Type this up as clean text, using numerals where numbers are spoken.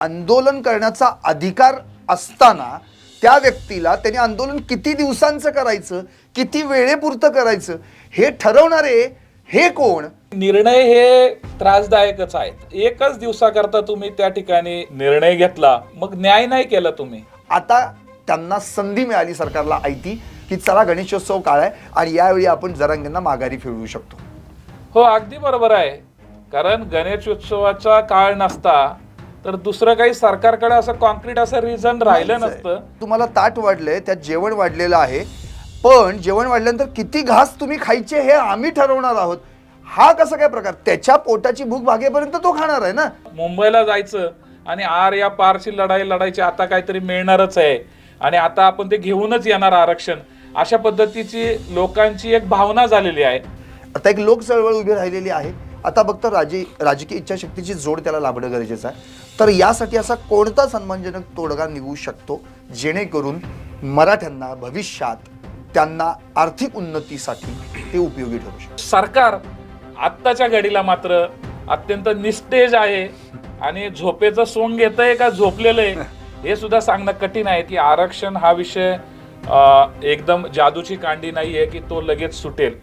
आंदोलन करण्याचा अधिकार असताना त्या व्यक्तीला त्यांनी आंदोलन किती दिवसांचं करायचं, किती वेळेपुरतं करायचं हे ठरवणारे हे कोण? निर्णय हे त्रासदायकच आहेत. एकच दिवसाकरता तुम्ही त्या ठिकाणी निर्णय घेतला, मग न्याय नाही केला तुम्ही. आता त्यांना संधी मिळाली सरकारला आयती की चला गणेशोत्सव काळ आहे आणि यावेळी आपण जरांगेंना माघारी फिरवू शकतो. हो, अगदी बरोबर आहे. कारण गणेशोत्सवाचा काळ नसता तर दुसरं काही सरकारकडे असं कॉन्क्रीट असं रिझन राहिलं नसतं. तुम्हाला ताट वाढलंय, त्यात जेवण वाढलेलं आहे, पण जेवण वाढल्यानंतर किती घास तुम्ही खायचे हे आम्ही ठरवणार आहोत. हा कसा काय प्रकार? त्याच्या पोटाची भूक भागेपर्यंत तो खाणार आहे ना. मुंबईला जायचं आणि आर या पारची लढाई लढायची, आता काहीतरी मिळणारच आहे आणि आता आपण ते घेऊनच येणार आरक्षण, अशा पद्धतीची लोकांची एक भावना झालेली आहे. आता एक लोक चळवळ उभी राहिलेली आहे. आता फक्त राजकीय इच्छाशक्तीची जोड त्याला लाभणं गरजेचं आहे. तर यासाठी असा कोणता सन्मानजनक तोडगा निघू शकतो जेणेकरून मराठ्यांना भविष्यात त्यांना आर्थिक उन्नतीसाठी ते उपयोगी ठरू शकतो? सरकार आत्ताच्या घडीला मात्र अत्यंत निस्तेज आहे आणि झोपेचं सोंग घेतंय का झोपलेलं आहे हे सुद्धा सांगणं कठीण आहे. की आरक्षण हा विषय एकदम जादूची कांडी नाही आहे की तो लगेच सुटेल.